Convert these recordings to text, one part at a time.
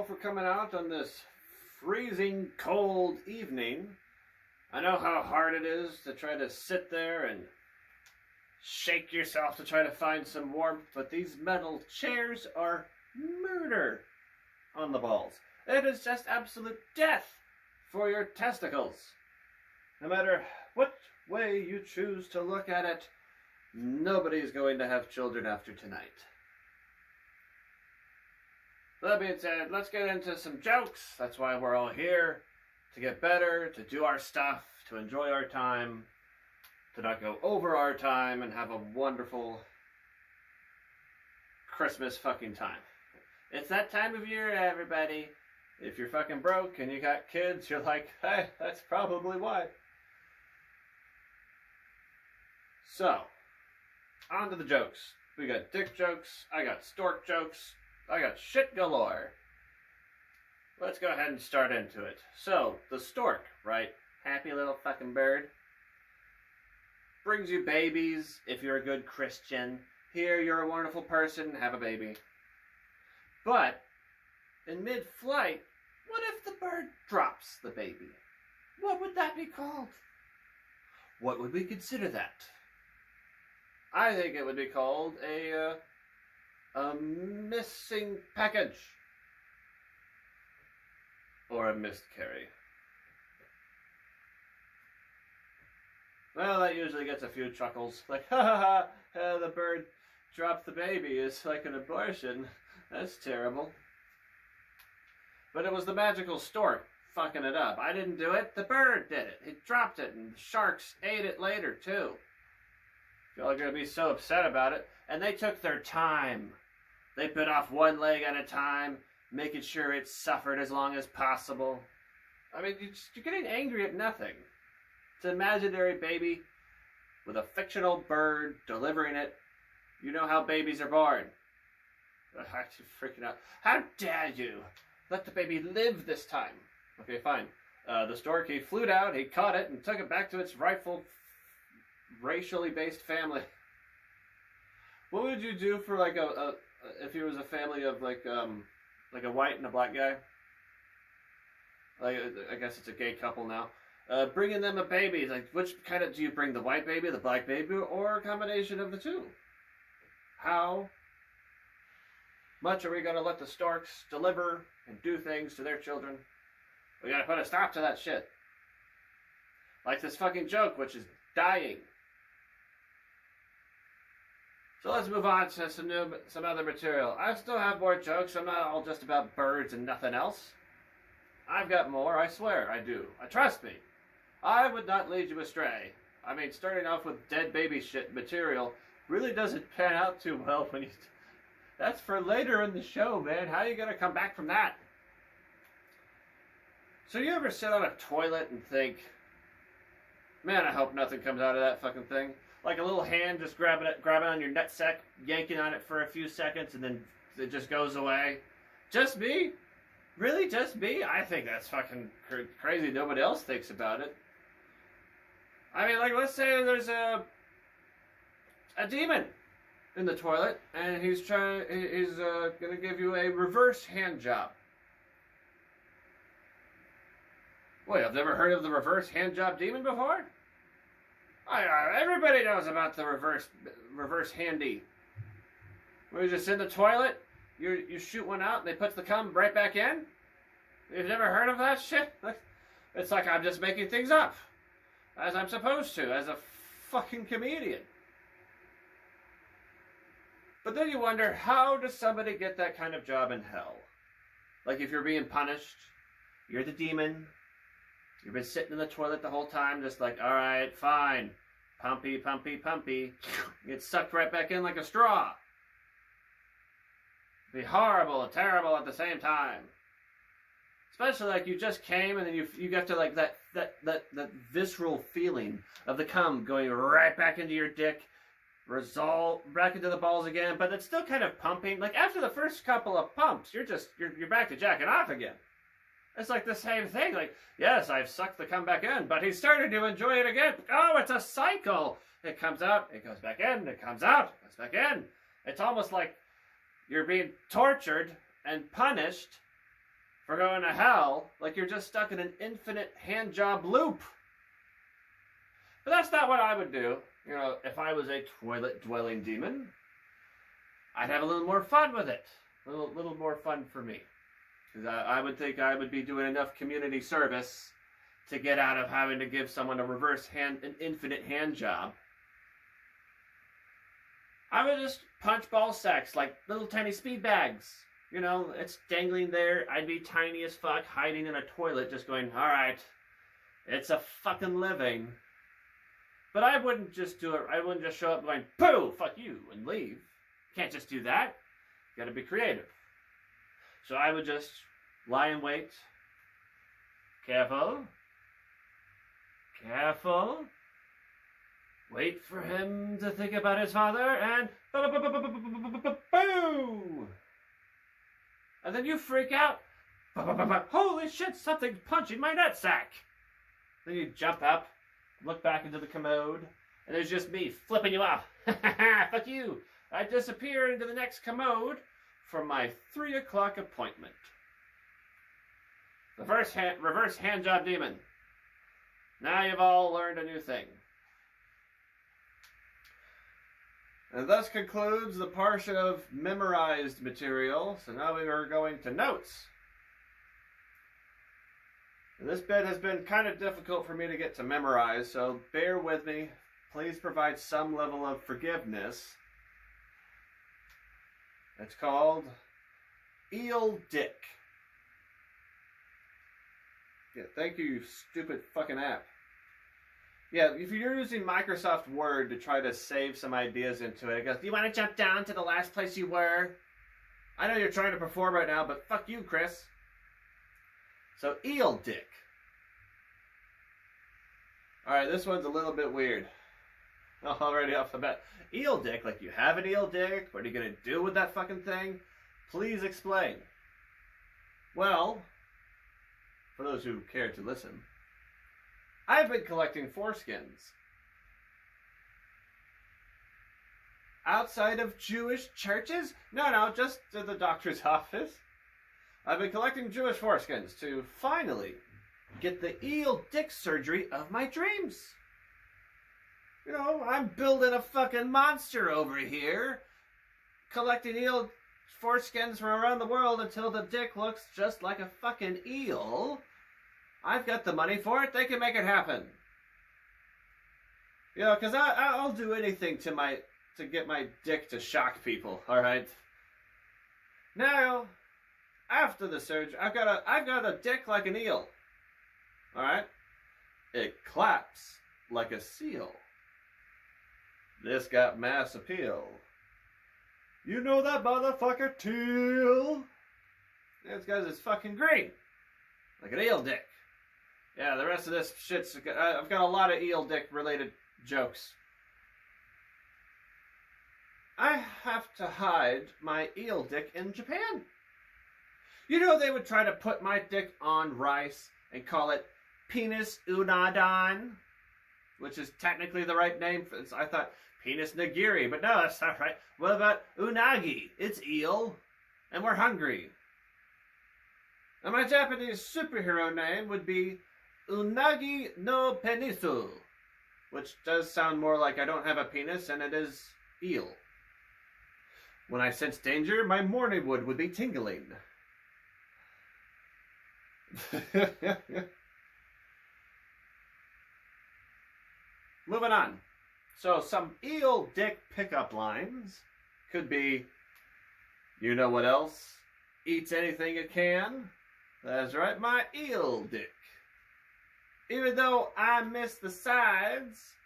for coming out on this freezing cold evening. I know how hard it is to try to sit there and shake yourself to try to find some warmth, but these metal chairs are murder on the balls. It is just absolute death for your testicles. No matter what way you choose to look at it, nobody's going to have children after tonight. That being said, let's get into some jokes. That's why we're all here, to get better, to do our stuff, to enjoy our time, to not go over our time, and have a wonderful Christmas fucking time. It's that time of year, everybody. If you're fucking broke and you got kids, you're like, hey, that's probably why. So, on to the jokes. We got dick jokes, I got stork jokes, I got shit galore. Let's go ahead and start into it. So, the stork, right? Happy little fucking bird. Brings you babies if you're a good Christian. Here, you're a wonderful person, have a baby. But, in mid-flight, what if the bird drops the baby? What would that be called? What would we consider that? I think it would be called a missing package. Or a miscarry. Well, that usually gets a few chuckles. Like, ha ha ha, the bird dropped the baby. It's like an abortion. That's terrible. But it was the magical stork fucking it up. I didn't do it. The bird did it. He dropped it, and the sharks ate it later, too. Y'all are going to be so upset about it. And they took their time. They bit off one leg at a time, making sure it suffered as long as possible. I mean, you're getting angry at nothing. It's an imaginary baby with a fictional bird delivering it. You know how babies are born. I'm freaking out. How dare you let the baby live this time? Okay, fine. The stork, he flew out, he caught it, and took it back to its rightful racially based family. What would you do for like if it was a family of like a white and a black guy? Like, I guess it's a gay couple now. Bringing them a baby, like which kind of do you bring? The white baby, the black baby, or a combination of the two? How much are we going to let the storks deliver and do things to their children? We got to put a stop to that shit. Like this fucking joke, which is dying. So let's move on to some other material. I still have more jokes. I'm not all just about birds and nothing else. I've got more, I swear, I do. Trust me. I would not lead you astray. I mean, starting off with dead baby shit material really doesn't pan out too well when you... That's for later in the show, man. How are you going to come back from that? So you ever sit on a toilet and think, man, I hope nothing comes out of that fucking thing? Like a little hand just grabbing on your nutsack, yanking on it for a few seconds, and then it just goes away. Just me? Really, just me? I think that's fucking crazy. Nobody else thinks about it. I mean, like, let's say there's a demon in the toilet, and he's gonna give you a reverse hand job. Wait, I've never heard of the reverse hand job demon before? Everybody knows about the reverse handy. Where you just in the toilet, you shoot one out, and they put the cum right back in? You've never heard of that shit? It's like I'm just making things up. As I'm supposed to, as a fucking comedian. But then you wonder, how does somebody get that kind of job in hell? Like if you're being punished, you're the demon, you've been sitting in the toilet the whole time, just like, alright, fine. Pumpy, pumpy, pumpy. Get sucked right back in like a straw. Be horrible and terrible at the same time. Especially like you just came and then you get to like that visceral feeling of the cum going right back into your dick, resolve back into the balls again, but it's still kind of pumping. Like after the first couple of pumps, you're back to jacking off again. It's like the same thing. Like, yes, I've sucked the cum back in, but he's starting to enjoy it again. Oh, it's a cycle. It comes out, it goes back in, it comes out, it goes back in. It's almost like you're being tortured and punished for going to hell like you're just stuck in an infinite handjob loop. But that's not what I would do. You know, if I was a toilet-dwelling demon, I'd have a little more fun with it. A little more fun for me. Because I would think I would be doing enough community service to get out of having to give someone an infinite hand job. I would just punch ball sacks like little tiny speed bags. You know, it's dangling there. I'd be tiny as fuck, hiding in a toilet, just going, alright, it's a fucking living. But I wouldn't just do it. I wouldn't just show up going, pooh, fuck you, and leave. Can't just do that. You gotta be creative. So I would just lie in wait. Careful. Careful. Wait for him to think about his father, and boo! And then you freak out. Holy shit, something's punching my nutsack. Then you jump up, look back into the commode, and there's just me flipping you off. Fuck you. I disappear into the next commode for my 3 o'clock appointment. The reverse handjob demon. Now you've all learned a new thing. And thus concludes the portion of memorized material. So now we are going to notes. And this bit has been kind of difficult for me to get to memorize, so bear with me. Please provide some level of forgiveness. It's called Eel Dick. Yeah, thank you, you stupid fucking app. Yeah, if you're using Microsoft Word to try to save some ideas into it, it goes, do you want to jump down to the last place you were? I know you're trying to perform right now, but fuck you, Chris. So, eel dick. Alright, this one's a little bit weird. Already off the bat. Eel dick, like you have an eel dick? What are you going to do with that fucking thing? Please explain. Well, for those who care to listen, I've been collecting foreskins. Outside of Jewish churches? No, just to the doctor's office. I've been collecting Jewish foreskins to finally get the eel dick surgery of my dreams. You know, I'm building a fucking monster over here, collecting eel foreskins from around the world until the dick looks just like a fucking eel. I've got the money for it. They can make it happen. You know, because I'll do anything to get my dick to shock people. All right. Now, after the surgery, I've got a dick like an eel. All right. It claps like a seal. This got mass appeal. You know that motherfucker Teal? It's because it's fucking green, like an eel dick. Yeah, the rest of this shit's... I've got a lot of eel dick related jokes. I have to hide my eel dick in Japan. You know they would try to put my dick on rice and call it penis unadon, which is technically the right name for this. I thought penis nigiri, but no, that's not right. What about unagi? It's eel, and we're hungry. And my Japanese superhero name would be Unagi no Penisu, which does sound more like I don't have a penis and it is eel. When I sense danger, my morning wood would be tingling. Moving on. So some eel dick pickup lines could be, you know what else eats anything it can? That's right, my eel dick. Even though I miss the sides,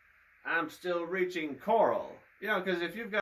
I'm still reaching coral. You know, because if you've got